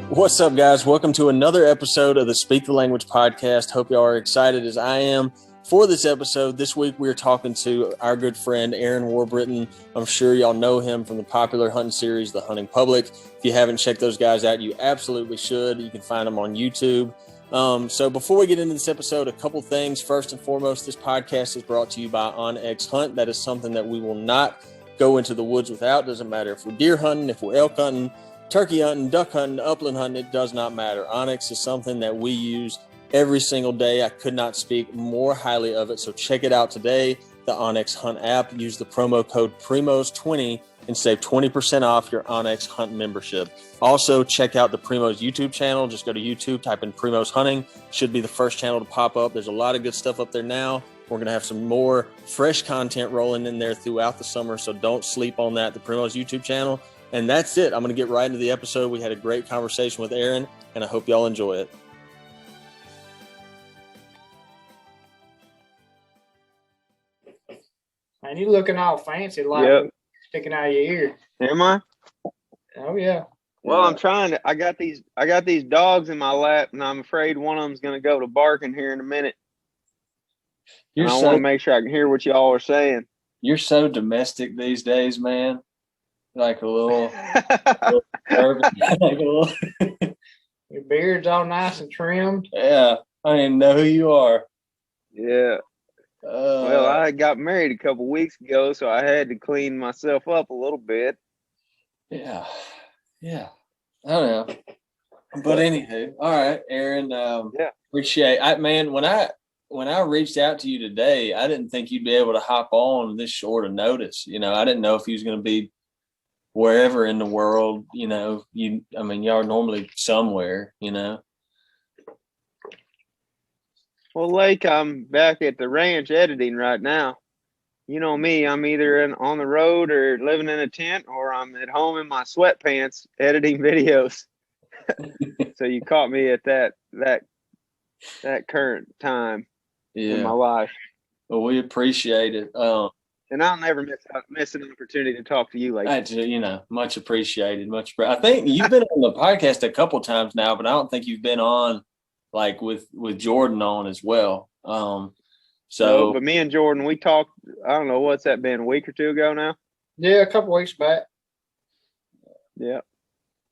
What's up, guys? Welcome to another episode of the Speak the Language podcast. Hope y'all are excited as I am for this episode. This week, we're talking to our good friend, Aaron Warbritton. I'm sure y'all know him from the popular hunting series, The Hunting Public. If you haven't checked those guys out, you absolutely should. You can find them on YouTube. So before we get into this episode, a couple things. First and foremost, this podcast is brought to you by OnX Hunt. That is something that we will not go into the woods without. Doesn't matter if we're deer hunting, if we're elk hunting, turkey hunting, duck hunting, upland hunting, it does not matter. OnX is something that we use every single day. I could not speak more highly of it. So check it out today, the OnX Hunt app. Use the promo code Primos20 and save 20% off your OnX Hunt membership. Also, check out the Primos YouTube channel. Just go to YouTube, type in Primos Hunting. Should be the first channel to pop up. There's a lot of good stuff up there now. We're going to have some more fresh content rolling in there throughout the summer, so don't sleep on that, the Primos YouTube channel. And that's it. I'm going to get right into the episode. We had a great conversation with Aaron, and I hope y'all enjoy it. Man, you looking all fancy, like sticking out of your ear. Am I? Oh yeah. Well, I'm trying to. I got these dogs in my lap, and I'm afraid one of them's going to go to barking here in a minute. I want to make sure I can hear what y'all are saying. You're so domestic these days, man. Like a little, Your beard's all nice and trimmed. Yeah, I didn't know who you are. Yeah. Well, I got married a couple weeks ago, so I had to clean myself up a little bit. Yeah. I don't know. But anywho, all right, Aaron. Appreciate it. Man, when I reached out to you today, I didn't think you'd be able to hop on this short of notice. You know, I didn't know if he was going to be wherever in the world. You know, y'all are normally somewhere. You know. Well, Lake, I'm back at the ranch editing right now. You know me, I'm either on the road or living in a tent, or I'm at home in my sweatpants editing videos. So you caught me at that current time in my life. Well, we appreciate it. And I'll never miss an opportunity to talk to you, Lake. You know, much appreciated. I think you've been on the podcast a couple times now, but I don't think you've been on like with Jordan on as well. But me and Jordan, we talked, I don't know, what's that been, a week or two ago now? Yeah, a couple weeks back. Yeah.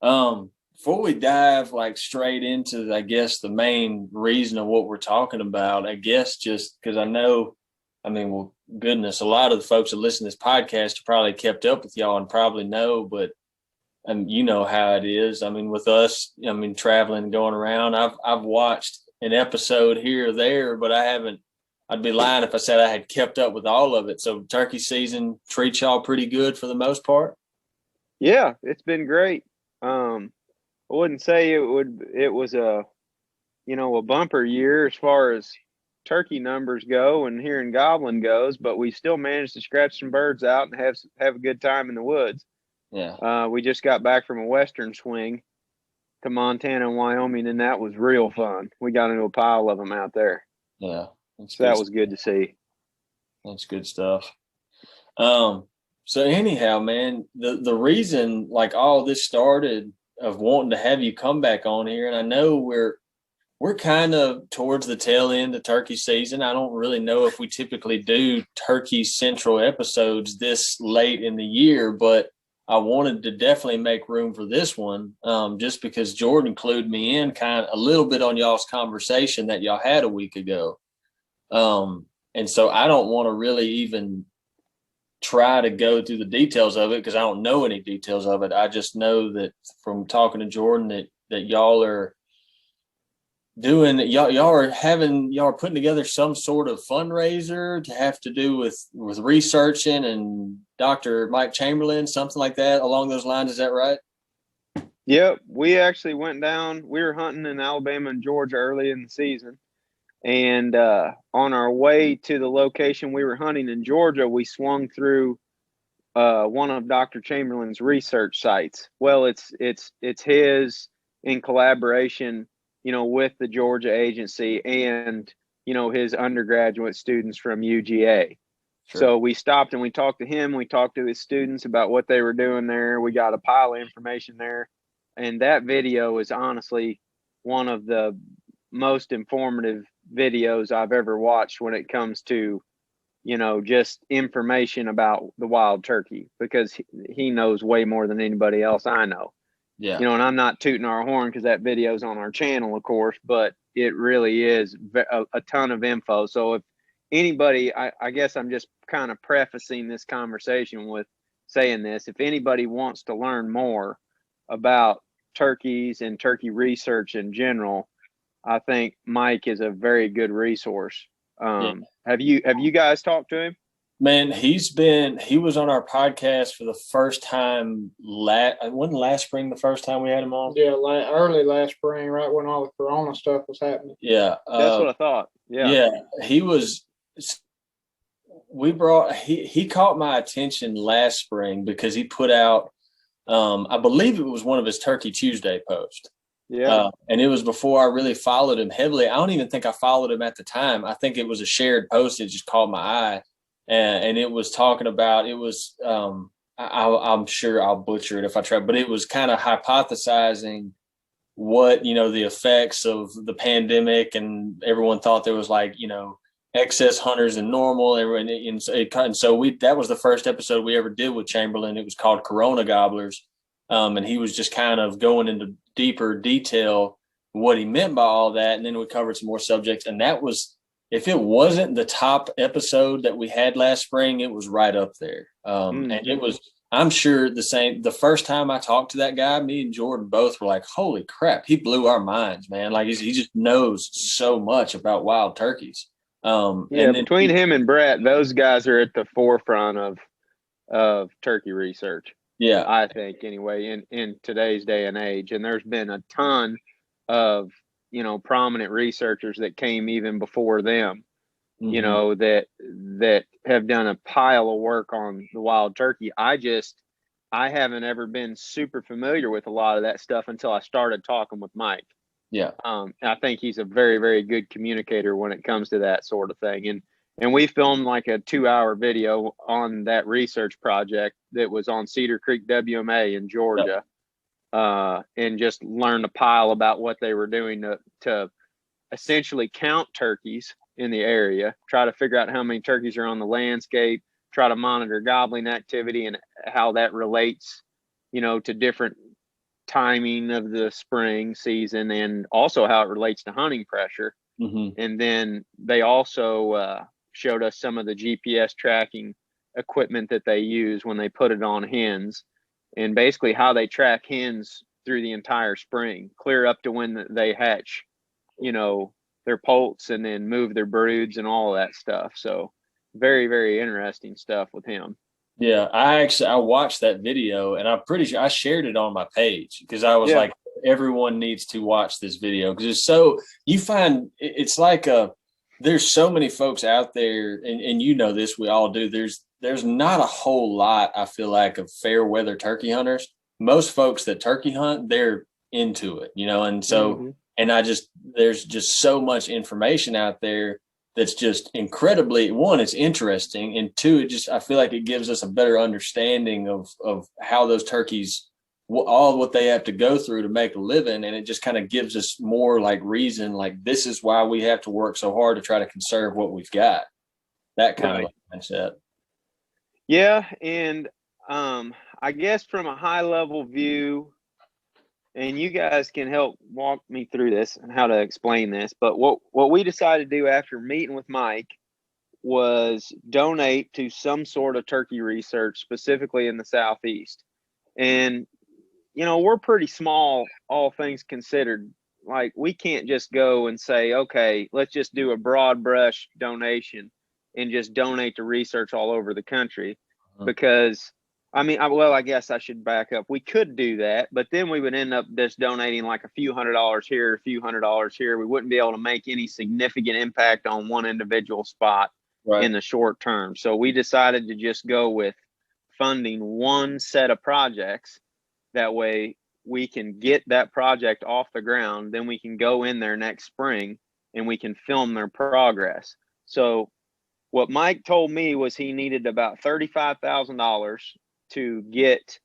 Before we dive like straight into, I guess, the main reason of what we're talking about, I guess just because goodness, a lot of the folks that listen to this podcast have probably kept up with y'all and probably know, but you know how it is. I mean, with us, traveling and going around, I've watched an episode here or there, but I'd be lying if I said I had kept up with all of it. So turkey season treats y'all pretty good for the most part? Yeah, it's been great. I wouldn't say it was a bumper year as far as turkey numbers go and hearing gobbling goes, but we still managed to scratch some birds out and have a good time in the woods. Yeah. We just got back from a western swing to Montana and Wyoming, and that was real fun. We got into a pile of them out there. Yeah. So that was good to see. That's good stuff. So anyhow, man, the reason like all this started of wanting to have you come back on here, and I know we're kind of towards the tail end of turkey season. I don't really know if we typically do turkey central episodes this late in the year, but I wanted to definitely make room for this one, just because Jordan clued me in kind of a little bit on y'all's conversation that y'all had a week ago. And so I don't want to really even try to go through the details of it because I don't know any details of it. I just know that from talking to Jordan that y'all are doing, y'all are putting together some sort of fundraiser to have to do with researching and Dr. Mike Chamberlain, something like that along those lines. Is that right? Yep. We actually went down. We were hunting in Alabama and Georgia early in the season. And on our way to the location we were hunting in Georgia, we swung through one of Dr. Chamberlain's research sites. Well, it's his in collaboration, with the Georgia agency and, his undergraduate students from UGA. Sure. So we stopped and we talked to him. We talked to his students about what they were doing there. We got a pile of information there. and that video is honestly one of the most informative videos I've ever watched when it comes to, just information about the wild turkey, because he knows way more than anybody else I know. Yeah. And I'm not tooting our horn because that video's on our channel, of course, but it really is a ton of info. So if anybody, I guess I'm just kind of prefacing this conversation with saying this, if anybody wants to learn more about turkeys and turkey research in general, I think Mike is a very good resource. Yeah. Have you guys talked to him? Man, he was on our podcast for the first time. Wasn't last spring the first time we had him on? Yeah, early last spring, right when all the Corona stuff was happening. Yeah. That's what I thought. Yeah. Yeah. He was. He caught my attention last spring because he put out, I believe it was one of his Turkey Tuesday posts. Yeah. And it was before I really followed him heavily. I don't even think I followed him at the time. I think it was a shared post that just caught my eye. And it was talking about, I'm sure I'll butcher it if I try, but it was kind of hypothesizing what, the effects of the pandemic, and everyone thought there was excess hunters than normal. And so that was the first episode we ever did with Chamberlain. It was called Corona Gobblers. And he was just kind of going into deeper detail what he meant by all that. And then we covered some more subjects. And that was, if it wasn't the top episode that we had last spring, it was right up there. And it was, I'm sure the first time I talked to that guy, me and Jordan both were like, holy crap, he blew our minds, man. Like he just knows so much about wild turkeys. Between him and Brett, those guys are at the forefront of turkey research. Yeah, I think anyway, in today's day and age. And there's been a ton of, prominent researchers that came even before them, that have done a pile of work on the wild turkey. I haven't ever been super familiar with a lot of that stuff until I started talking with Mike. Yeah. I think he's a very, very good communicator when it comes to that sort of thing. And we filmed like a 2-hour video on that research project that was on Cedar Creek WMA in Georgia. Yep. And just learned a pile about what they were doing to essentially count turkeys in the area, try to figure out how many turkeys are on the landscape, try to monitor gobbling activity and how that relates, to different timing of the spring season, and also how it relates to hunting pressure. Mm-hmm. And then they also showed us some of the GPS tracking equipment that they use when they put it on hens, and basically how they track hens through the entire spring, clear up to when they hatch, their poults, and then move their broods and all of that stuff. So very, very interesting stuff with him. Yeah, I watched that video, and I'm pretty sure I shared it on my page because I was like, everyone needs to watch this video, because you find it's like there's so many folks out there, and this, we all do. There's not a whole lot, I feel like, of fair weather turkey hunters. Most folks that turkey hunt, they're into it, and so, and there's just so much information out there that's just incredibly, one, it's interesting, and two, I feel like it gives us a better understanding of how those turkeys, all what they have to go through to make a living. And it just kind of gives us more reason, this is why we have to work so hard to try to conserve what we've got. That kind of mindset. Yeah. And I guess from a high level view, and you guys can help walk me through this and how to explain this, but what we decided to do after meeting with Mike was donate to some sort of turkey research, specifically in the Southeast. And, we're pretty small, all things considered. Like, we can't just go and say, okay, let's just do a broad brush donation and just donate to research all over the country. Because I guess I should back up. We could do that, but then we would end up just donating like a few $100s here, a few $100s here. We wouldn't be able to make any significant impact on one individual spot in the short term. So we decided to just go with funding one set of projects. That way we can get that project off the ground. Then we can go in there next spring and we can film their progress. So what Mike told me was he needed about $35,000 to get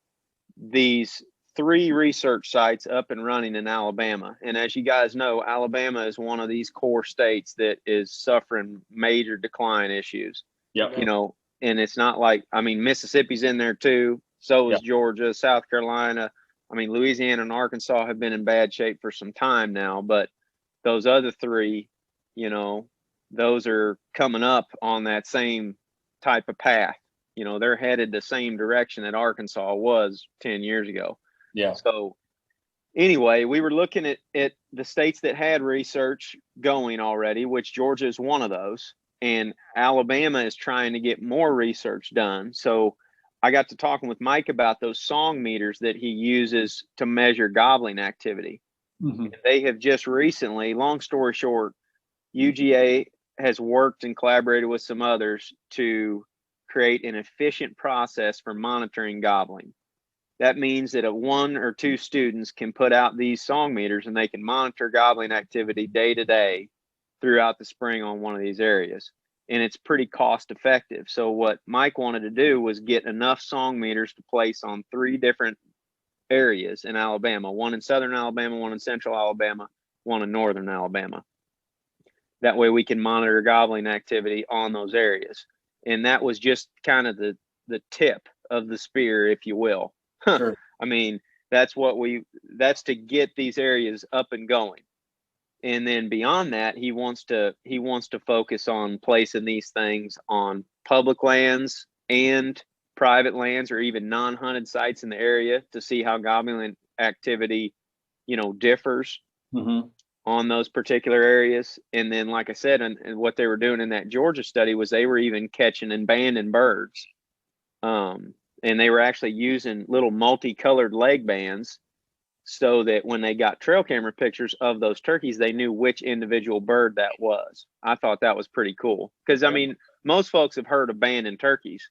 these 3 research sites up and running in Alabama. And as you guys know, Alabama is one of these core states that is suffering major decline issues. Yep. You know, and it's not like, I mean, Mississippi's in there too. So is Georgia, South Carolina. I mean, Louisiana and Arkansas have been in bad shape for some time now, but those other 3, you know, those are coming up on that same type of path. You know, they're headed the same direction that Arkansas was 10 years ago. Yeah. So anyway, we were looking at the states that had research going already, which Georgia is one of those. And Alabama is trying to get more research done. So I got to talking with Mike about those song meters that he uses to measure gobbling activity. Mm-hmm. They have just recently, long story short, UGA has worked and collaborated with some others to create an efficient process for monitoring gobbling. That means that 1 or 2 students can put out these song meters and they can monitor gobbling activity day to day throughout the spring on one of these areas. And it's pretty cost effective. So what Mike wanted to do was get enough song meters to place on 3 different areas in Alabama, 1 in southern Alabama, 1 in central Alabama, 1 in northern Alabama. That way we can monitor gobbling activity on those areas. And that was just kind of the tip of the spear, if you will. Sure. I mean, that's to get these areas up and going. And then beyond that, he wants to focus on placing these things on public lands and private lands, or even non-hunted sites in the area, to see how gobbling activity, you know, differs on those particular areas. And then, like I said, and what they were doing in that Georgia study was they were even catching and banding birds. And they were actually using little multicolored leg bands so that when they got trail camera pictures of those turkeys, they knew which individual bird that was. I thought that was pretty cool because, I mean, most folks have heard of banding turkeys,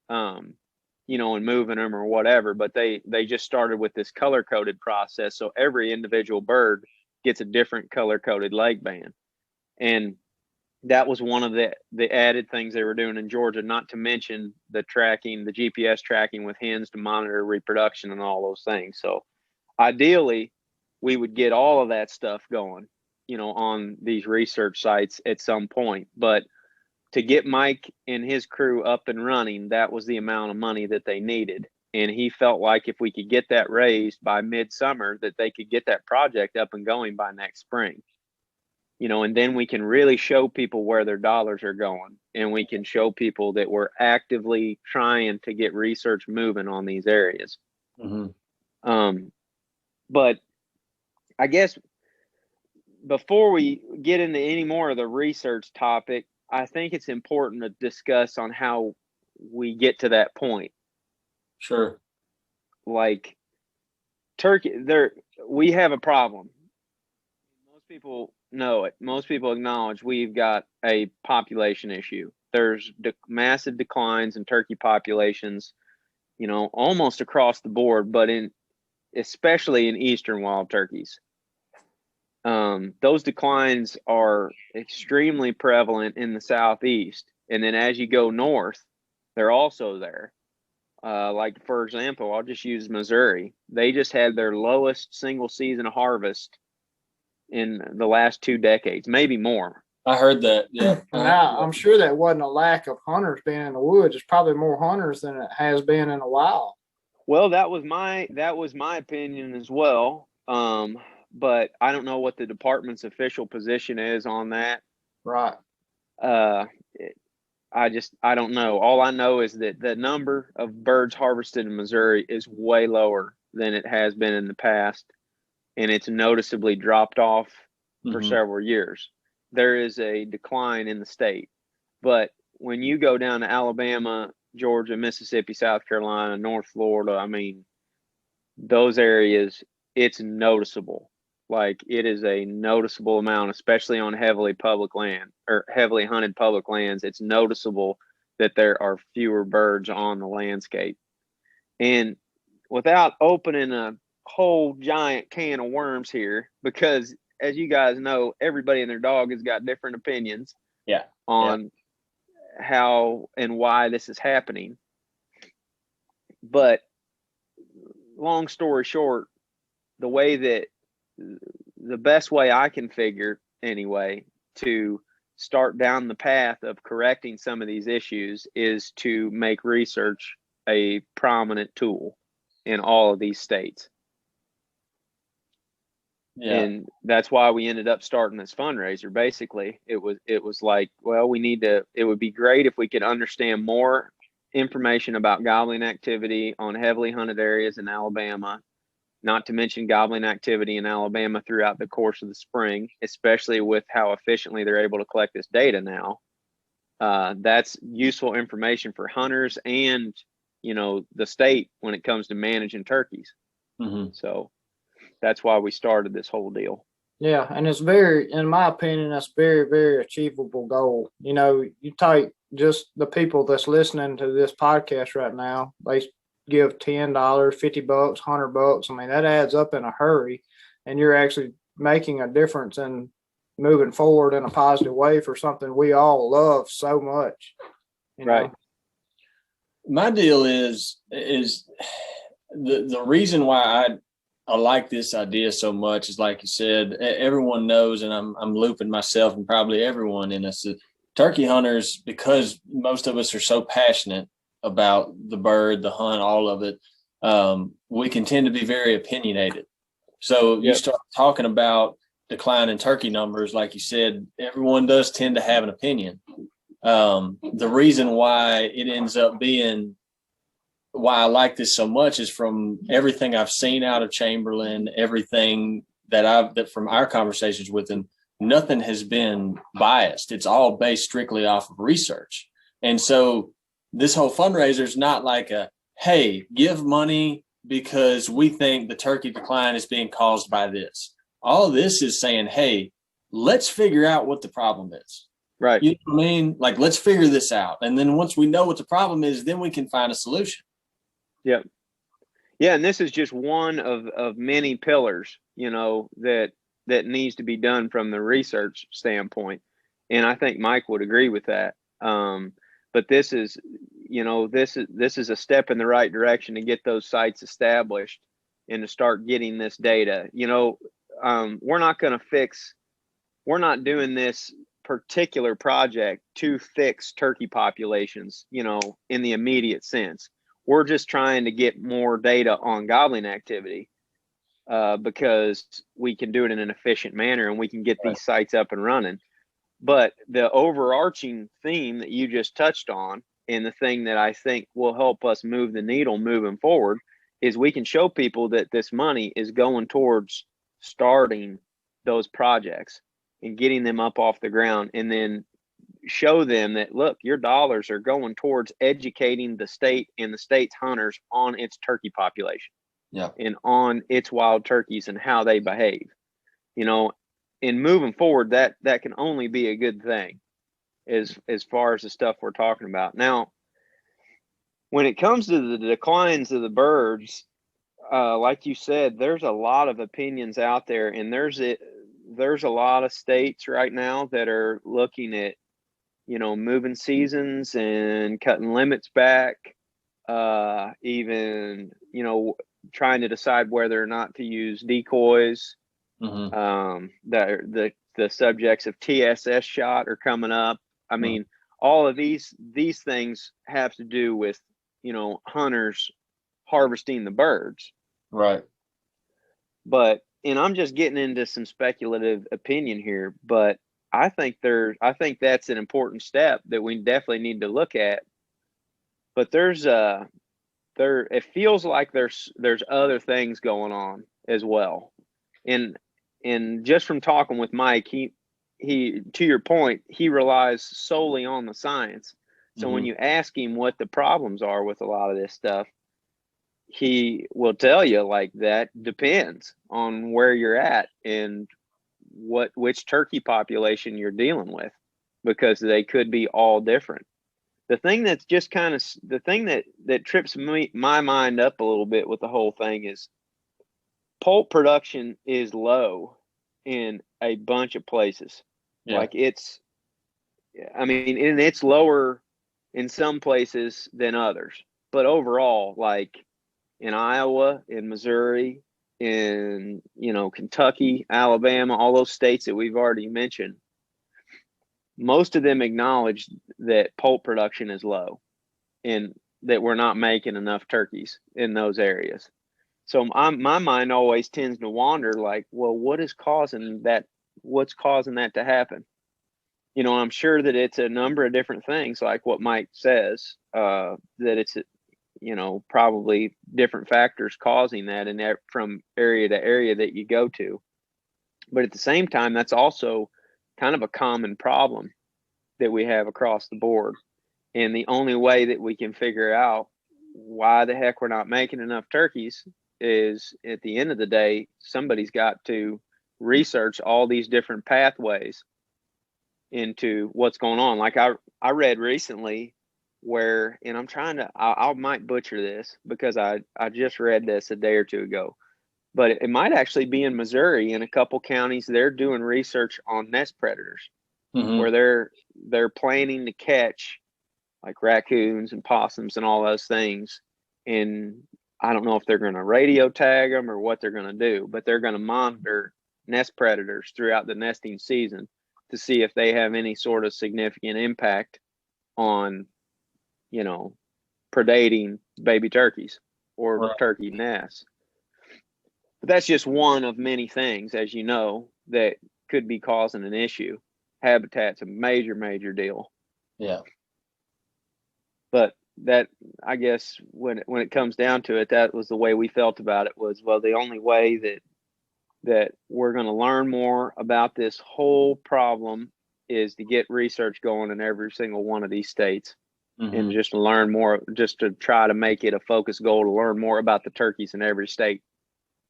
you know, and moving them or whatever, but they just started with this color-coded process. So every individual bird gets a different color-coded leg band. And that was one of the added things they were doing in Georgia, not to mention the GPS tracking with hens to monitor reproduction and all those things. So ideally, we would get all of that stuff going, you know, on these research sites at some point. But to get Mike and his crew up and running, that was the amount of money that they needed. And he felt like if we could get that raised by midsummer, that they could get that project up and going by next spring. You know, and then we can really show people where their dollars are going, and we can show people that we're actively trying to get research moving on these areas. But I guess before we get into any more of the research topic, I think it's important to discuss on how we get to that point. Sure. Like turkey, we have a problem. Most people know it. Most people acknowledge we've got a population issue. There's massive declines in turkey populations, you know, almost across the board, but especially in eastern wild turkeys. Those declines are extremely prevalent in the southeast. And then as you go north, they're also there. Like, for example, I'll just use Missouri. They just had their lowest single season harvest in the last 2 decades, maybe more. I heard that. Yeah. Now, I'm sure that wasn't a lack of hunters being in the woods. It's probably more hunters than it has been in a while. Well, that was my opinion as well. But I don't know what the department's official position is on that. Right. I don't know. All I know is that the number of birds harvested in Missouri is way lower than it has been in the past, and it's noticeably dropped off for several years. There is a decline in the state. But when you go down to Alabama, Georgia, Mississippi, South Carolina, North Florida, I mean, those areas, it's noticeable. Like, it is a noticeable amount, especially on heavily public land or heavily hunted public lands. It's noticeable that there are fewer birds on the landscape. And without opening a whole giant can of worms here, because as you guys know, everybody and their dog has got different opinions on how and why this is happening. But long story short, the best way I can figure anyway to start down the path of correcting some of these issues is to make research a prominent tool in all of these states. Yeah. And that's why we ended up starting this fundraiser. Basically, it was like, well, it would be great if we could understand more information about gobbling activity on heavily hunted areas in Alabama, not to mention gobbling activity in Alabama throughout the course of the spring, especially with how efficiently they're able to collect this data now. That's useful information for hunters and, the state when it comes to managing turkeys. Mm-hmm. So that's why we started this whole deal. Yeah, and it's in my opinion, that's very, very achievable goal. You take just the people that's listening to this podcast right now, they give $10, $50, $100. I mean, that adds up in a hurry, and you're actually making a difference in moving forward in a positive way for something we all love so much. Right. My deal is the reason why I like this idea so much is, like you said, everyone knows, and I'm looping myself and probably everyone in us, that turkey hunters, because most of us are so passionate about the bird, the hunt, all of it, we can tend to be very opinionated. So you start talking about decline in turkey numbers, like you said, everyone does tend to have an opinion. The reason why it ends up being why I like this so much is from everything I've seen out of Chamberlain, everything that from our conversations with him, nothing has been biased. It's all based strictly off of research. And so this whole fundraiser is not like hey, give money because we think the turkey decline is being caused by this. All this is saying, hey, let's figure out what the problem is. Right. You know what I mean? Like, let's figure this out. And then once we know what the problem is, then we can find a solution. Yep. Yeah, and this is just one of many pillars, that needs to be done from the research standpoint. And I think Mike would agree with that. But this is a step in the right direction to get those sites established and to start getting this data. We're not doing this particular project to fix turkey populations, in the immediate sense. We're just trying to get more data on gobbling activity because we can do it in an efficient manner and we can get these sites up and running. But the overarching theme that you just touched on, and the thing that I think will help us move the needle moving forward, is we can show people that this money is going towards starting those projects and getting them up off the ground, and then show them that, look, your dollars are going towards educating the state and the state's hunters on its turkey population, and on its wild turkeys and how they behave. And moving forward, that can only be a good thing as far as the stuff we're talking about. Now, when it comes to the declines of the birds, like you said, there's a lot of opinions out there, and there's a lot of states right now that are looking at moving seasons and cutting limits back, even, trying to decide whether or not to use decoys. Mm-hmm. The subjects of TSS shot are coming up. I mean, all of these things have to do with, hunters harvesting the birds. Right. And I'm just getting into some speculative opinion here, but I think that's an important step that we definitely need to look at. But it feels like there's other things going on as well. And just from talking with Mike, he to your point, he relies solely on the science. So when you ask him what the problems are with a lot of this stuff, he will tell you, like, that depends on where you're at and which turkey population you're dealing with, because they could be all different. The thing that's just the thing that trips my mind up a little bit with the whole thing is poult production is low in a bunch of places. Like, it's lower in some places than others, but overall, like, in Iowa, in Missouri, in, Kentucky, Alabama, all those states that we've already mentioned, most of them acknowledge that poult production is low and that we're not making enough turkeys in those areas. So my mind always tends to wander like, well, what's causing that to happen? I'm sure that it's a number of different things, like what Mike says, that it's, probably different factors causing that, and that from area to area that you go to. But at the same time, that's also kind of a common problem that we have across the board. And the only way that we can figure out why the heck we're not making enough turkeys is, at the end of the day, somebody's got to research all these different pathways into what's going on. Like I read recently where, and I might butcher this because I just read this a day or two ago, but it might actually be in Missouri. In a couple counties, they're doing research on nest predators, where they're planning to catch like raccoons and possums and all those things. And I don't know if they're going to radio tag them or what they're going to do, but they're going to monitor nest predators throughout the nesting season to see if they have any sort of significant impact on, predating baby turkeys or turkey nests. But that's just one of many things, as you know, that could be causing an issue. Habitat's a major, major deal. Yeah. But that, I guess, when it comes down to it, that was the way we felt about it, was, well, the only way that we're going to learn more about this whole problem is to get research going in every single one of these states, and just to learn more, just to try to make it a focus goal to learn more about the turkeys in every state.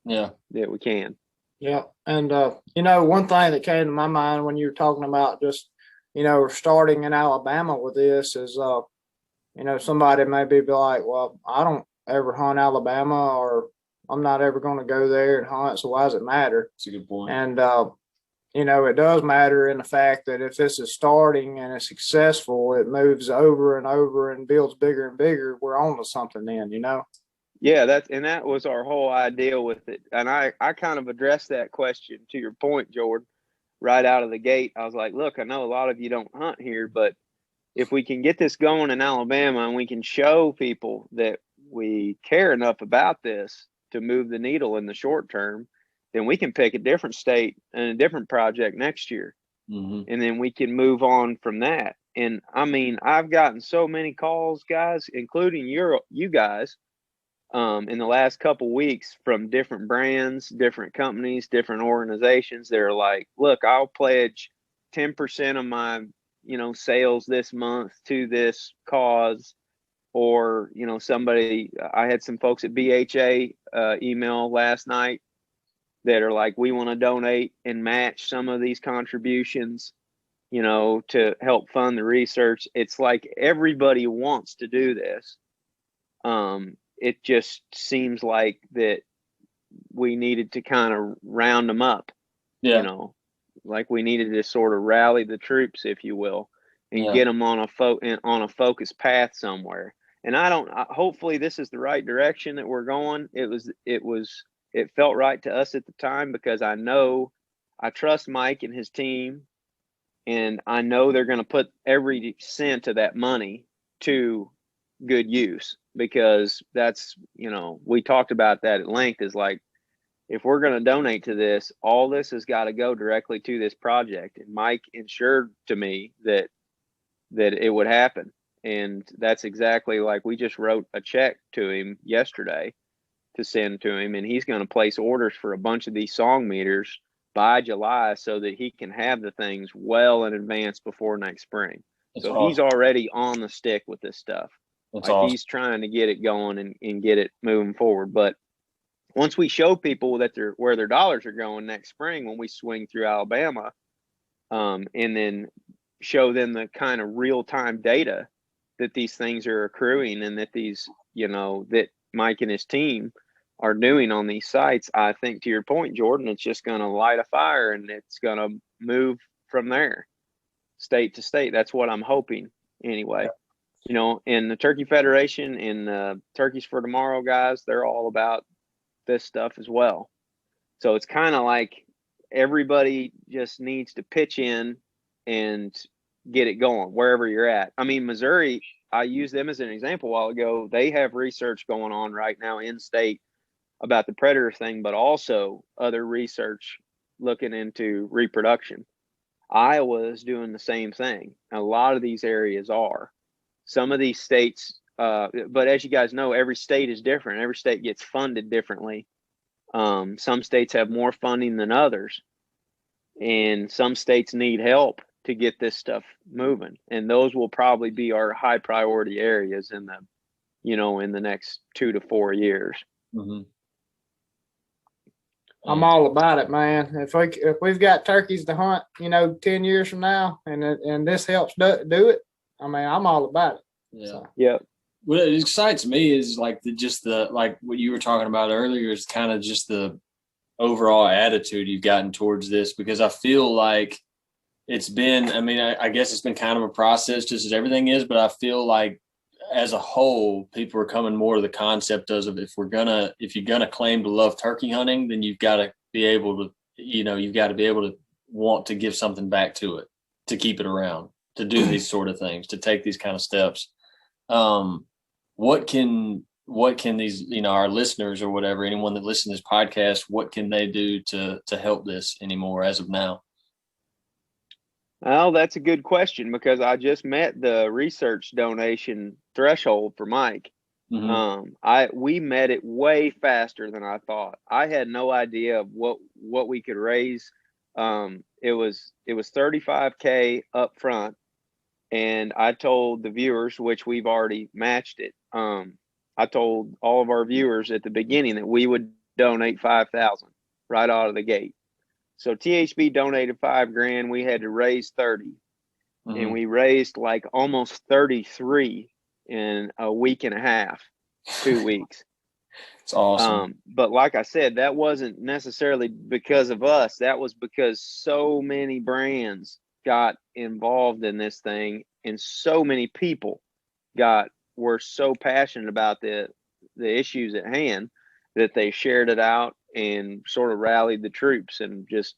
Yeah, that we can. Yeah. And, one thing that came to my mind when you were talking about just, starting in Alabama with this is, somebody may be like, well, I don't ever hunt Alabama, or I'm not ever going to go there and hunt, so why does it matter? That's a good point. And, it does matter in the fact that if this is starting and it's successful, it moves over and over and builds bigger and bigger. We're on to something then, Yeah, that was our whole idea with it. And I kind of addressed that question, to your point, Jordan, right out of the gate. I was like, look, I know a lot of you don't hunt here, but if we can get this going in Alabama and we can show people that we care enough about this to move the needle in the short term, then we can pick a different state and a different project next year. And then we can move on from that. And I mean, I've gotten so many calls, guys, including you guys, in the last couple weeks, from different brands, different companies, different organizations. They're like, look, I'll pledge 10% of my, sales this month to this cause. Or, I had some folks at BHA email last night that are like, we want to donate and match some of these contributions, to help fund the research. It's like everybody wants to do this. It just seems like that we needed to kind of round them up, like we needed to sort of rally the troops, if you will, and get them on a focused path somewhere. And hopefully this is the right direction that we're going. It felt right to us at the time, because I trust Mike and his team, and I know they're going to put every cent of that money to good use, because that's, we talked about that at length, is like, if we're going to donate to this, all this has got to go directly to this project. And Mike ensured to me that it would happen. And that's exactly, like, we just wrote a check to him yesterday to send to him, and he's going to place orders for a bunch of these song meters by July so that he can have the things well in advance before next spring. That's awesome. He's already on the stick with this stuff. That's awesome. He's trying to get it going and get it moving forward. But once we show people that where their dollars are going next spring, when we swing through Alabama, and then show them the kind of real-time data that these things are accruing, and that these, that Mike and his team are doing on these sites, I think, to your point, Jordan, it's just going to light a fire, and it's going to move from there, state to state. That's what I'm hoping, anyway. in the Turkey Federation and Turkeys for Tomorrow guys, they're all about this stuff as well. So it's kind of like everybody just needs to pitch in and get it going wherever you're at. I mean, Missouri, I used them as an example a while ago. They have research going on right now in state about the predator thing, but also other research looking into reproduction. Iowa is doing the same thing. A lot of these areas are. Some of these states, but as you guys know, every state is different. Every state gets funded differently. Some states have more funding than others, and some states need help to get this stuff moving. And those will probably be our high priority areas in the next 2 to 4 years. Mm-hmm. I'm all about it, man. If we've got turkeys to hunt, 10 years from now, and this helps do it, I mean, I'm all about it. Yeah. So. Yeah. What excites me is like like what you were talking about earlier is kind of just the overall attitude you've gotten towards this, because I feel like it's been, I mean, I guess it's been kind of a process just as everything is, but I feel like as a whole, people are coming more to the concept of if you're gonna claim to love turkey hunting, then you've got to be able to want to give something back to it, to keep it around, to do these sort of things, to take these kind of steps. What can these, our listeners or whatever, anyone that listens to this podcast, what can they do to help this anymore as of now? Well, that's a good question, because I just met the research donation threshold for Mike. Mm-hmm. We met it way faster than I thought. I had no idea of what we could raise. It was $35K up front, and I told the viewers, which we've already matched it. I told all of our viewers at the beginning that we would donate $5,000 right out of the gate. So THB donated $5,000. We had to raise 30, Mm-hmm. and we raised like almost 33 in a week and a half, 2 weeks. It's awesome. But like I said, that wasn't necessarily because of us. That was because so many brands got involved in this thing, and so many people were so passionate about the issues at hand that they shared it out and sort of rallied the troops. And just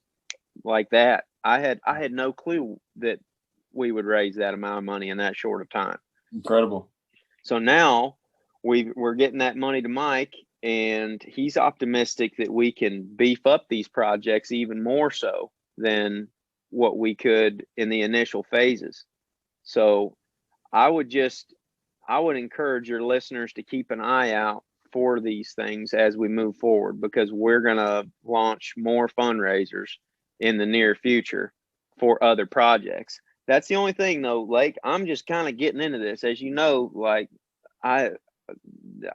like that, I had no clue that we would raise that amount of money in that short of time. Incredible. So now we're getting that money to Mike, and he's optimistic that we can beef up these projects even more so than what we could in the initial phases. So I would encourage your listeners to keep an eye out for these things as we move forward, because we're going to launch more fundraisers in the near future for other projects. That's the only thing though, Lake. I'm just kind of getting into this. As you know, like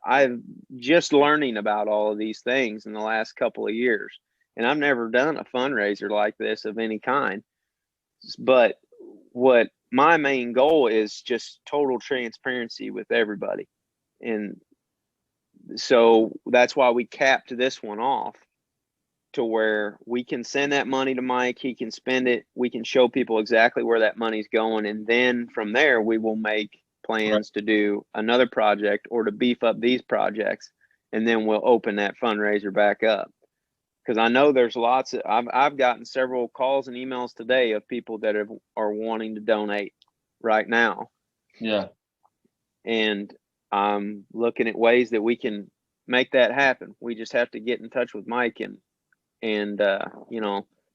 I'm just learning about all of these things in the last couple of years, and I've never done a fundraiser like this of any kind. But what my main goal is just total transparency with everybody. And so that's why we capped this one off to where we can send that money to Mike. He can spend it. We can show people exactly where that money's going. And then from there, we will make plans to do another project or to beef up these projects. And then we'll open that fundraiser back up. Because I know there's lots of, I've gotten several calls and emails today of people that are wanting to donate right now. Yeah. And I'm looking at ways that we can make that happen. We just have to get in touch with Mike and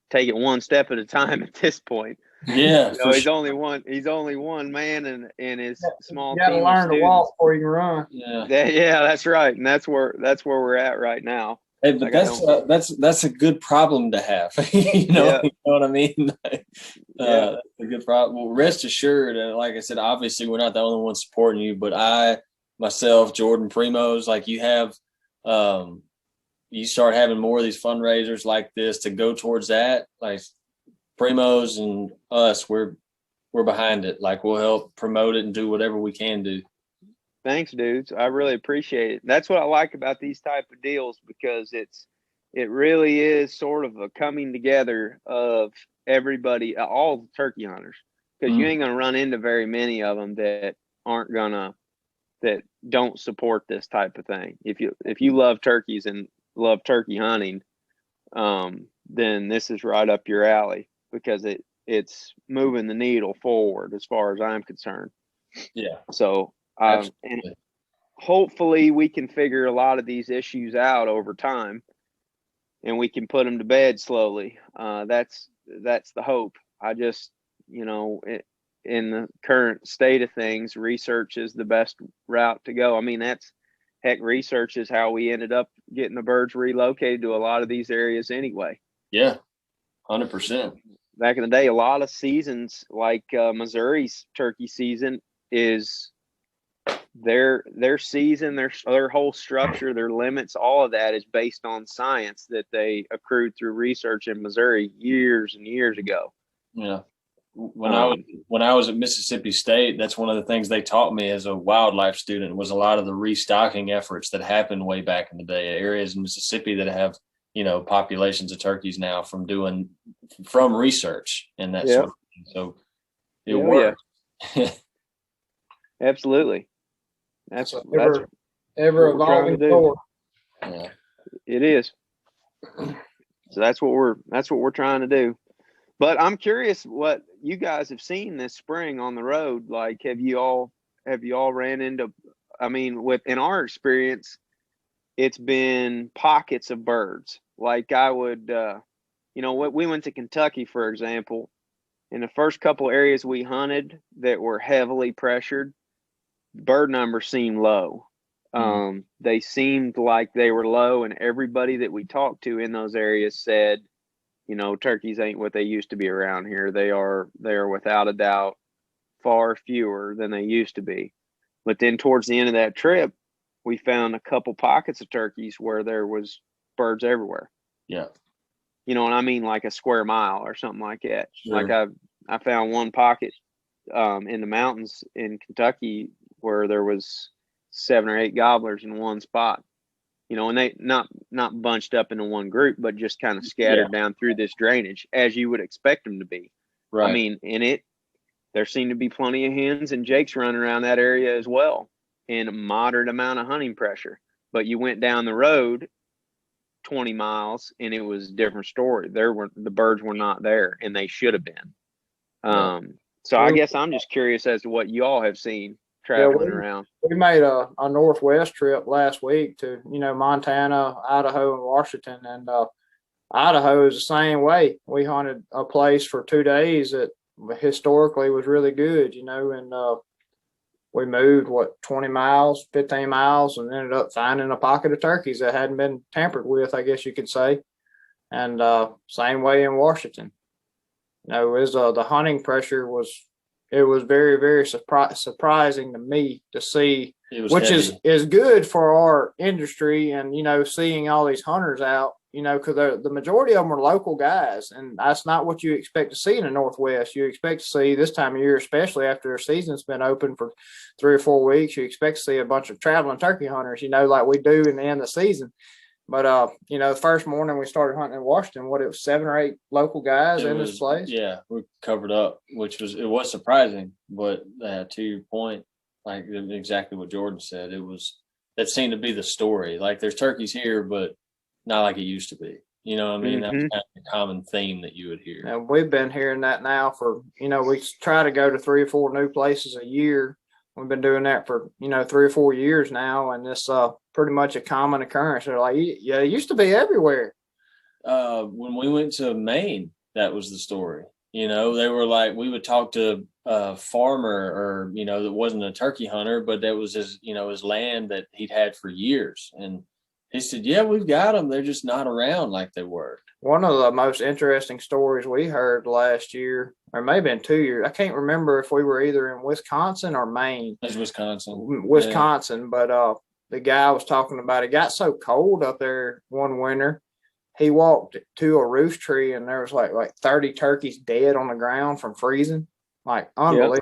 take it one step at a time at this point. Yeah. He's only one man in his small team. You got to learn to walk before you can run. Yeah, that's right. And that's where we're at right now. Hey, but that's a good problem to have. You know what I mean? That's a good problem. Well, rest assured, and like I said, obviously we're not the only ones supporting you, but I, myself, Jordan, Primos, like you have, you start having more of these fundraisers like this to go towards that. Like Primos and us, we're behind it. Like we'll help promote it and do whatever we can do. Thanks, dudes. I really appreciate it. That's what I like about these type of deals, because it really is sort of a coming together of everybody, all the turkey hunters, because you ain't going to run into very many of them that that don't support this type of thing. If you love turkeys and love turkey hunting, then this is right up your alley, because it's moving the needle forward as far as I'm concerned. Yeah. So and hopefully we can figure a lot of these issues out over time, and we can put them to bed slowly. That's the hope. I just, in the current state of things, research is the best route to go. I mean, research is how we ended up getting the birds relocated to a lot of these areas anyway. Yeah, 100%. Back in the day, a lot of seasons, like Missouri's turkey season, is their season, their whole structure, their limits, all of that is based on science that they accrued through research in Missouri years and years ago. Yeah. When I was at Mississippi State, that's one of the things they taught me as a wildlife student, was a lot of the restocking efforts that happened way back in the day. Areas in Mississippi that have, populations of turkeys now from research and that sort of thing. So it works. Yeah. Absolutely. That's ever evolving forward. Yeah. It is. So that's what we're trying to do. But I'm curious what you guys have seen this spring on the road. Like, have you all ran into, in our experience, it's been pockets of birds. Like I would, we went to Kentucky, for example. In the first couple areas we hunted that were heavily pressured, bird numbers seemed low. They seemed like they were low, and everybody that we talked to in those areas said, turkeys ain't what they used to be around here. They are without a doubt far fewer than they used to be. But then towards the end of that trip, we found a couple pockets of turkeys where there was birds everywhere. Yeah. You know what I mean? Like a square mile or something like that. Sure. Like I found one pocket in the mountains in Kentucky where there was 7 or 8 gobblers in one spot. And they not bunched up into one group, but just kind of scattered down through this drainage, as you would expect them to be. Right. There seemed to be plenty of hens and jakes running around that area as well, in a moderate amount of hunting pressure. But you went down the road 20 miles and it was a different story. The birds were not there, and they should have been. So I guess I'm just curious as to what you all have seen traveling around. We made a Northwest trip last week to, Montana, Idaho, and Washington. And Idaho is the same way. We hunted a place for 2 days that historically was really good, and we moved 20 miles, 15 miles, and ended up finding a pocket of turkeys that hadn't been tampered with, I guess you could say. And same way in Washington. The hunting pressure was very, very surprising to me to see, which is good for our industry. And, seeing all these hunters out, because the majority of them are local guys, and that's not what you expect to see in the Northwest. You expect to see this time of year, especially after a season's been open for 3 or 4 weeks, you expect to see a bunch of traveling turkey hunters, like we do in the end of the season. But, the first morning we started hunting in Washington, it was 7 or 8 local guys in this place. Yeah, we covered up, it was surprising. But to your point, like exactly what Jordan said, that seemed to be the story. Like, there's turkeys here, but not like it used to be. You know what I mean? That was kind of a common theme that you would hear. And we've been hearing that now for, we try to go to 3 or 4 new places a year. We've been doing that for, 3 or 4 years now. And it's pretty much a common occurrence. They're like, yeah, it used to be everywhere. When we went to Maine, that was the story. They were like, we would talk to a farmer or, that wasn't a turkey hunter, but that was his land that he'd had for years. And he said, yeah, we've got them. They're just not around like they were. One of the most interesting stories we heard last year, or maybe in 2 years, I can't remember if we were either in Wisconsin or Maine. It was Wisconsin. Yeah. But the guy was talking about it got so cold up there one winter. He walked to a roost tree and there was like 30 turkeys dead on the ground from freezing. Like, unbelievable.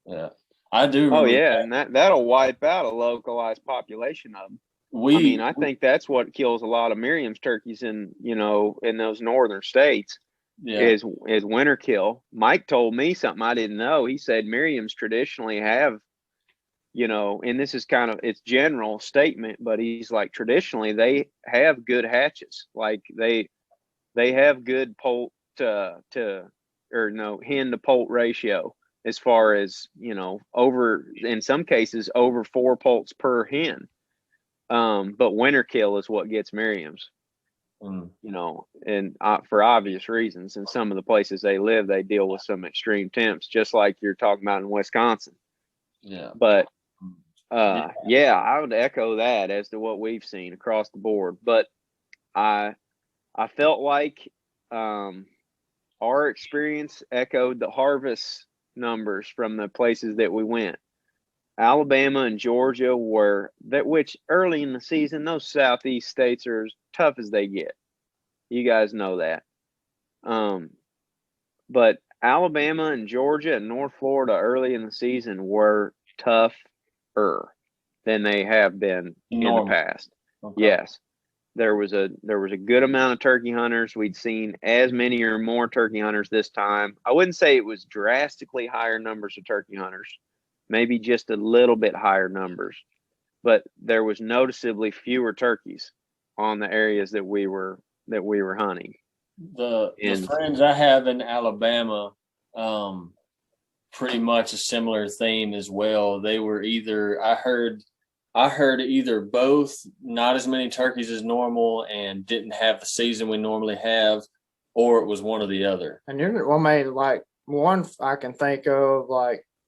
Yeah. I do. Oh, yeah. And that'll wipe out a localized population of them. I think that's what kills a lot of Merriam's turkeys in those northern states is winter kill. Mike told me something I didn't know. He said Merriam's traditionally have and this is kind of, it's general statement, but he's like, traditionally they have good hatches. Like they have good poult hen to poult ratio, as far as, over, in some cases, over 4 poults per hen. But winter kill is what gets Merriam's, and for obvious reasons. In some of the places they live, they deal with some extreme temps, just like you're talking about in Wisconsin. Yeah. But I would echo that as to what we've seen across the board. But I felt like our experience echoed the harvest numbers from the places that we went. Alabama and Georgia which early in the season, those southeast states are as tough as they get. You guys know that. But Alabama and Georgia and North Florida early in the season were tougher than they have been in the past. Okay. Yes. There was a good amount of turkey hunters. We'd seen as many or more turkey hunters this time. I wouldn't say it was drastically higher numbers of turkey hunters, maybe just a little bit higher numbers, but there was noticeably fewer turkeys on the areas that we were hunting. The friends I have in Alabama, pretty much a similar theme as well. They were either, I heard either both not as many turkeys as normal and didn't have the season we normally have, or it was one or the other. And like one I can think of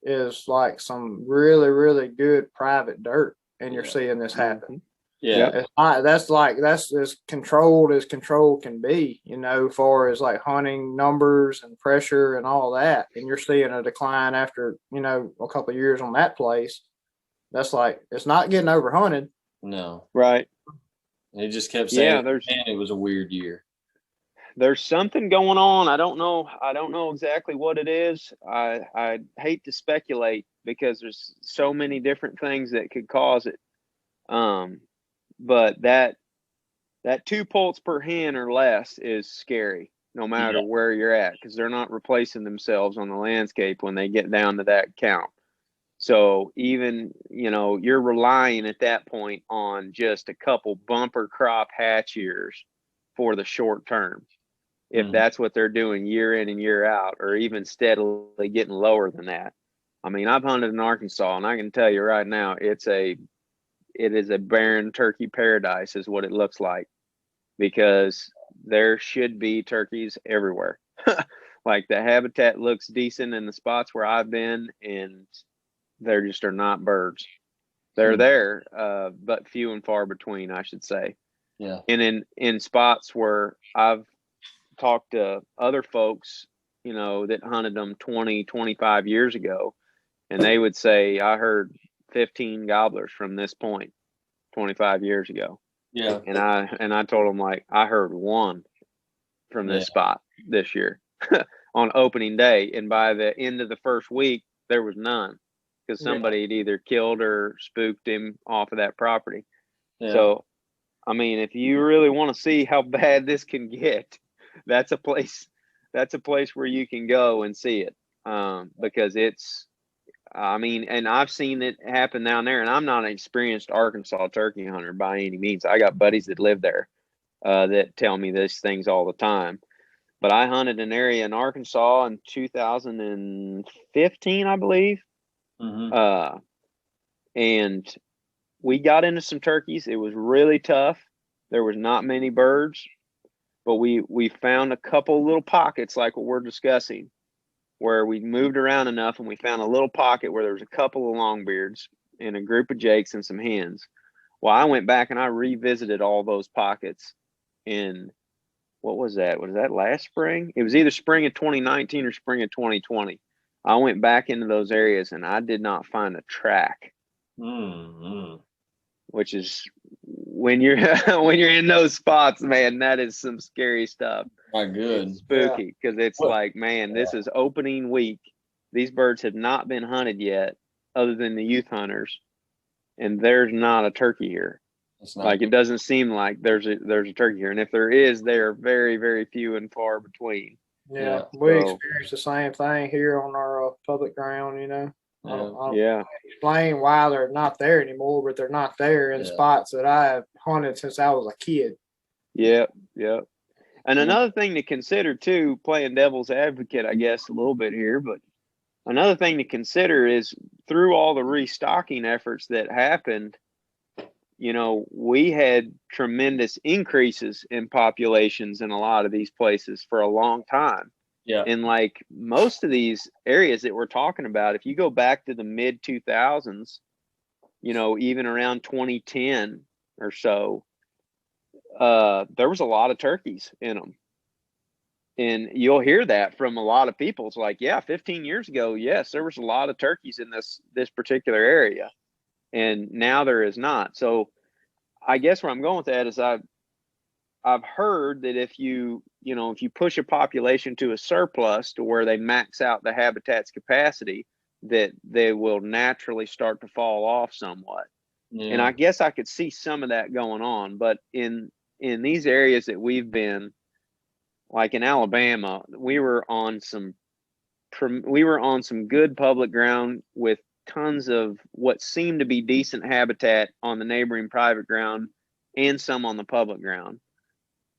is like some really, really good private dirt, and you're seeing this happen. Yeah. That's as controlled as control can be, as far as like hunting numbers and pressure and all that. And you're seeing a decline after, a couple of years on that place. That's like, it's not getting overhunted. No. Right. They just kept saying it was a weird year. There's something going on. I don't know exactly what it is. I hate to speculate because there's so many different things that could cause it. But that 2 poults per hen or less is scary, no matter where you're at, because they're not replacing themselves on the landscape when they get down to that count. So even, you're relying at that point on just a couple bumper crop hatch years for the short term. If that's what they're doing year in and year out, or even steadily getting lower than that. I mean, I've hunted in Arkansas, and I can tell you right now, it is a barren turkey paradise is what it looks like, because there should be turkeys everywhere. Like the habitat looks decent in the spots where I've been, and there just are not birds. They're there, but few and far between, I should say. Yeah. And in spots where I've talked to other folks, that hunted them 20, 25 years ago, and they would say, I heard 15 gobblers from this point 25 years ago. Yeah. And I told them, like, I heard 1 from this spot this year on opening day. And by the end of the first week, there was none, because somebody had either killed or spooked him off of that property. Yeah. So, I mean, if you really want to see how bad this can get, that's a place where you can go and see it. Because it's, and I've seen it happen down there, and I'm not an experienced Arkansas turkey hunter by any means. I got buddies that live there that tell me these things all the time. But I hunted an area in Arkansas in 2015, I believe. Mm-hmm. And we got into some turkeys. It was really tough. There was not many birds, but we found a couple little pockets like what we're discussing, where we moved around enough and we found a little pocket where there was a couple of longbeards and a group of jakes and some hens. Well, I went back and I revisited all those pockets in, what was that? Was that last spring? It was either spring of 2019 or spring of 2020. I went back into those areas and I did not find a track. Mm-hmm. Which is, when you're in those spots, man, that is some scary stuff. Not good. It's spooky, because it's like, man, this is opening week. These birds have not been hunted yet, other than the youth hunters, and there's not a turkey here. Like, it doesn't seem like there's a turkey here, and if there is, they are very, very few and far between. Yeah, we experienced the same thing here on our public ground. I don't Yeah. explain why they're not there anymore, but they're not there in spots that I have hunted since I was a kid. Yep. Yep. And another thing to consider too, playing devil's advocate, I guess, a little bit here, but another thing to consider is through all the restocking efforts that happened, you know, we had tremendous increases in populations in a lot of these places for a long time. Yeah. And like most of these areas that we're talking about, if you go back to the mid 2000s, you know, even around 2010 or so, there was a lot of turkeys in them. And you'll hear that from a lot of people. It's like, yeah, 15 years ago, yes, there was a lot of turkeys in this particular area. And now there is not. So I guess where I'm going with that is I've heard that if you push a population to a surplus to where they max out the habitat's capacity, that they will naturally start to fall off somewhat. Yeah. And I guess I could see some of that going on, but in these areas that we've been, like in Alabama, we were on some good public ground with tons of what seemed to be decent habitat on the neighboring private ground and some on the public ground.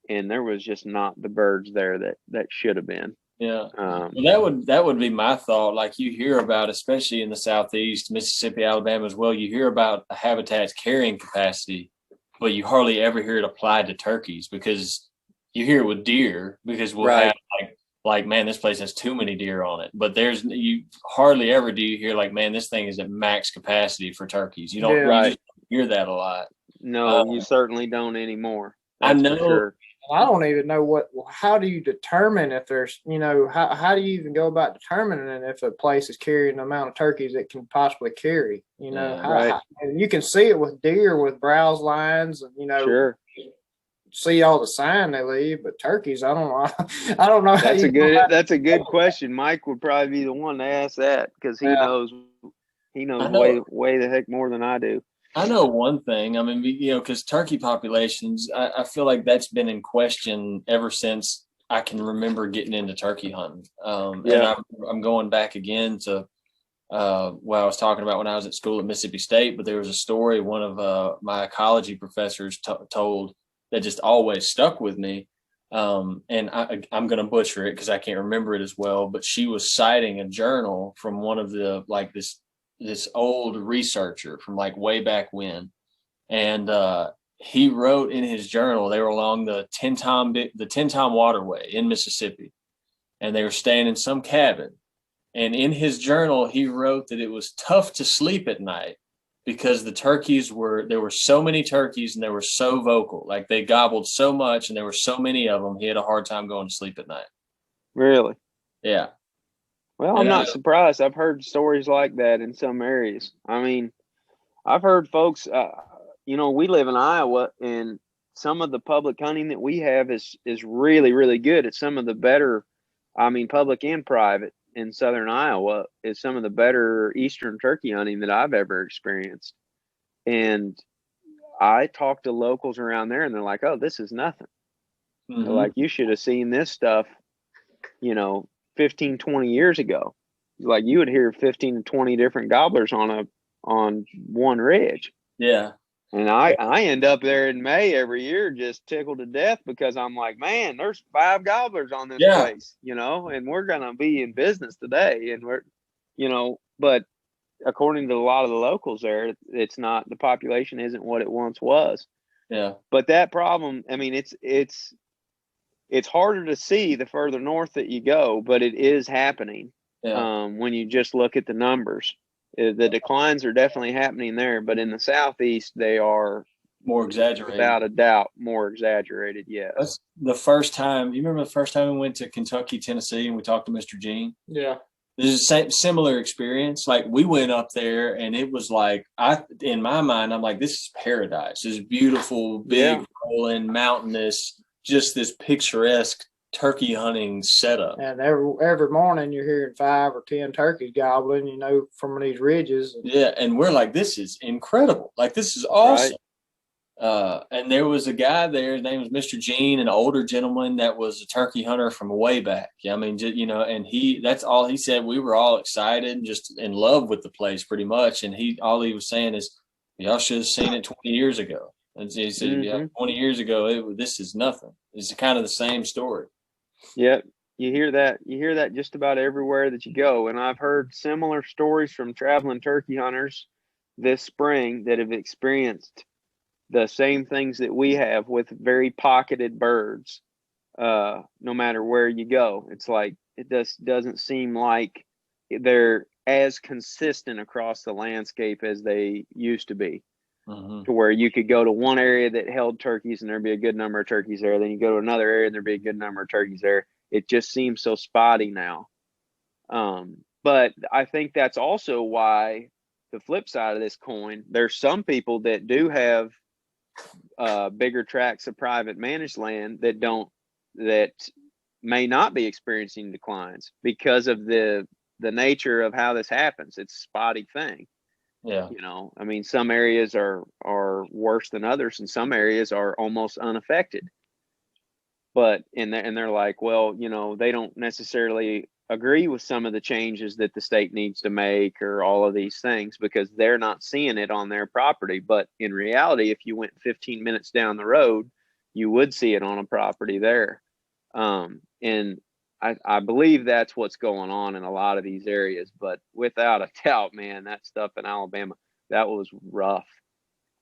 And there was just not the birds there that should have been. Yeah. Well, that would be my thought. Like you hear about, especially in the Southeast, Mississippi, Alabama as well, you hear about a habitat's carrying capacity, but you hardly ever hear it applied to turkeys, because you hear it with deer, because we'll have like, man, this place has too many deer on it. But you hardly ever do you hear like, man, this thing is at max capacity for turkeys. You don't you just hear that a lot. No, you certainly don't anymore. I know. Sure. I don't even know how do you determine if there's, how do you even go about determining if a place is carrying the amount of turkeys it can possibly carry? And you can see it with deer with browse lines and, sure. See all the sign they leave, but turkeys, I don't know. That's a good question. Mike would probably be the one to ask that, because he knows way the heck more than I do. I know one thing. I mean, because turkey populations, I feel like that's been in question ever since I can remember getting into turkey hunting. And I'm going back again to what I was talking about when I was at school at Mississippi State. But there was a story one of my ecology professors told that just always stuck with me. And I'm going to butcher it because I can't remember it as well. But she was citing a journal from one of the this old researcher from like way back when, and he wrote in his journal, they were along the Tenn-Tom waterway in Mississippi, and they were staying in some cabin, and in his journal he wrote that it was tough to sleep at night because there were so many turkeys and they were so vocal, like they gobbled so much and there were so many of them, he had a hard time going to sleep at night. Really? Yeah. Well, I'm not surprised. I've heard stories like that in some areas. I mean, I've heard folks, we live in Iowa, and some of the public hunting that we have is really, really good. It's some of the better, public and private in southern Iowa is some of the better eastern turkey hunting that I've ever experienced. And I talk to locals around there, and they're like, oh, this is nothing. Mm-hmm. They're like, you should have seen this stuff, 15, 20 years ago. Like you would hear 15 to 20 different gobblers on one ridge. Yeah. And I end up there in May every year just tickled to death, because I'm like, man, there's 5 gobblers on this place, and we're going to be in business today. And we're, but according to a lot of the locals there, it's not, the population isn't what it once was. Yeah. But that problem, it's harder to see the further north that you go, but it is happening. Yeah. When you just look at the numbers, the declines are definitely happening there, but in the Southeast, they are more exaggerated. Without a doubt, more exaggerated. Yes. That's the first time. You remember the first time we went to Kentucky, Tennessee, and we talked to Mr. Gene? Yeah. There's a similar experience. Like we went up there, and it was like, in my mind, I'm like, this is paradise. This is beautiful, big, rolling, mountainous, just this picturesque turkey hunting setup. And every morning you're hearing 5 or 10 turkeys gobbling, from these ridges. Yeah, and we're like, this is incredible. Like, this is awesome. And there was a guy there. His name was Mr. Gene, an older gentleman that was a turkey hunter from way back. Yeah, I mean, and that's all he said. We were all excited and just in love with the place pretty much. And all he was saying is, y'all should have seen it 20 years ago. And he said, yeah, 20 years ago, this is nothing. It's kind of the same story. Yep. You hear that just about everywhere that you go. And I've heard similar stories from traveling turkey hunters this spring that have experienced the same things that we have with very pocketed birds. No matter where you go, it's like it just doesn't seem like they're as consistent across the landscape as they used to be. To where you could go to one area that held turkeys and there'd be a good number of turkeys there. Then you go to another area and there'd be a good number of turkeys there. It just seems so spotty now. But I think that's also why the flip side of this coin, there's some people that do have bigger tracts of private managed land that may not be experiencing declines because of the nature of how this happens. It's a spotty thing. Yeah. I mean, some areas are worse than others, and some areas are almost unaffected. But and they're like, well, they don't necessarily agree with some of the changes that the state needs to make or all of these things because they're not seeing it on their property. But in reality, if you went 15 minutes down the road, you would see it on a property there. And I believe that's what's going on in a lot of these areas, but without a doubt, man, that stuff in Alabama, that was rough.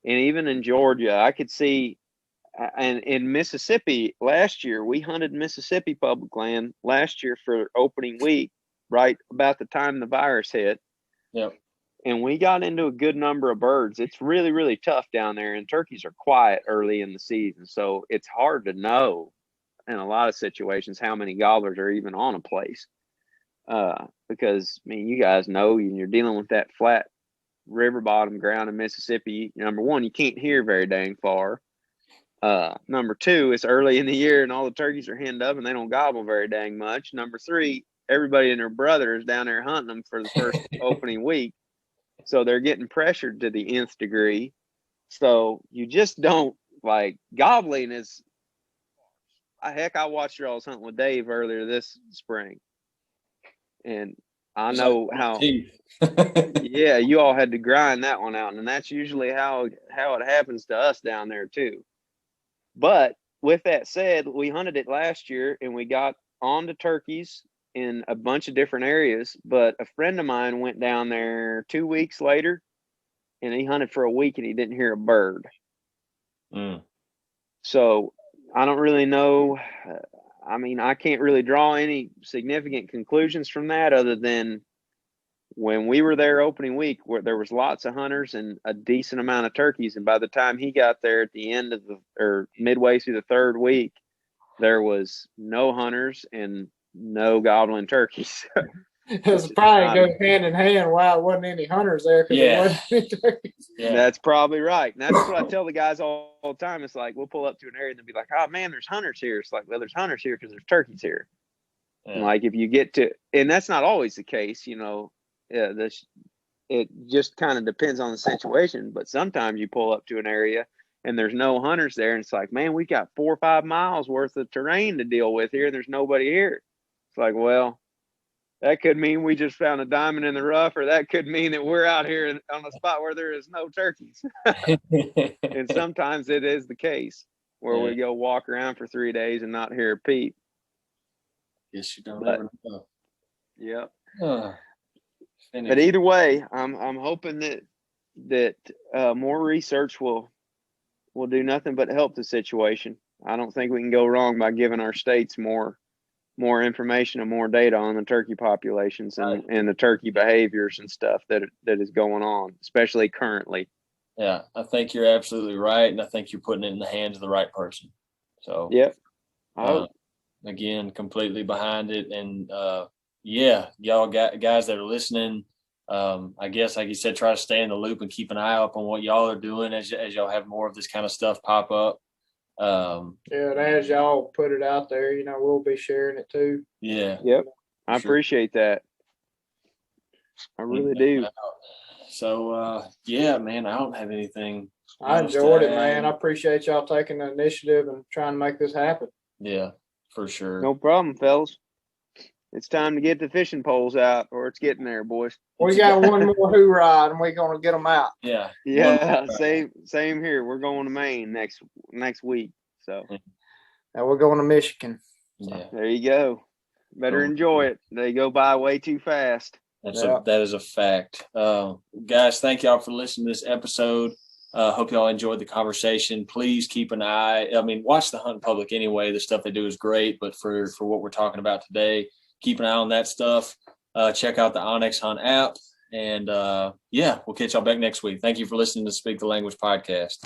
And even in Georgia, I could see, and in Mississippi last year, we hunted Mississippi public land last year for opening week, right about the time the virus hit. Yep. And we got into a good number of birds. It's really, really tough down there, and turkeys are quiet early in the season. So it's hard to know in a lot of situations how many gobblers are even on a place. Because, I mean, you guys know you're dealing with that flat river bottom ground in Mississippi. Number one, you can't hear very dang far. Number two, it's early in the year and all the turkeys are henned up and they don't gobble very dang much. Number three, everybody and their brother is down there hunting them for the first opening week. So they're getting pressured to the nth degree. So you just don't gobbling is, heck, I watched you all hunting with Dave earlier this spring. And I know how, yeah, you all had to grind that one out. And that's usually how it happens to us down there too. But with that said, we hunted it last year and we got on to turkeys in a bunch of different areas. But a friend of mine went down there 2 weeks later and he hunted for a week and he didn't hear a bird. So I don't really know. I mean, I can't really draw any significant conclusions from that other than when we were there opening week, where there was lots of hunters and a decent amount of turkeys. And by the time he got there at the end of or midway through the third week, there was no hunters and no gobbling turkeys. It's probably go hand in hand. Wow, there wasn't any hunters there because there wasn't any turkeys. Yeah. That's probably right. And that's what I tell the guys all the time. It's like, we'll pull up to an area and they'll be like, oh man, there's hunters here. It's like, well, there's hunters here because there's turkeys here. Yeah. And like, if you get to, and that's not always the case, it just kind of depends on the situation. But sometimes you pull up to an area and there's no hunters there. And it's like, man, we got 4 or 5 miles worth of terrain to deal with here. And there's nobody here. It's like, well, that could mean we just found a diamond in the rough, or that could mean that we're out here on a spot where there is no turkeys. And sometimes it is the case where we go walk around for 3 days and not hear a peep. Yes, you don't ever know. Yep. But either way, I'm hoping that more research will do nothing but help the situation. I don't think we can go wrong by giving our states more information and more data on the turkey populations and the turkey behaviors and stuff that is going on, especially currently. Yeah, I think you're absolutely right, and I think you're putting it in the hands of the right person. So, yep. Again, completely behind it, and y'all guys that are listening, I guess, like you said, try to stay in the loop and keep an eye up on what y'all are doing as y'all have more of this kind of stuff pop up. And as y'all put it out there, we'll be sharing it too. Yeah. Yep. I appreciate that. I really do. So, yeah, man, I don't have anything I enjoyed it, man. I appreciate y'all taking the initiative and trying to make this happen. Yeah, for sure. No problem, fellas. It's time to get the fishing poles out, or it's getting there, boys. We got one more hoorah, and we're gonna get them out. Yeah. Yeah. Same here. We're going to Maine next week. So. And we're going to Michigan. Yeah. There you go. Better enjoy it. They go by way too fast. That is a fact. Guys, thank y'all for listening to this episode. Hope y'all enjoyed the conversation. Please keep an eye. I mean, watch the Hunt Public anyway. The stuff they do is great, but for what we're talking about today, keep an eye on that stuff. Check out the Onyx Hunt app. And we'll catch y'all back next week. Thank you for listening to Speak the Language podcast.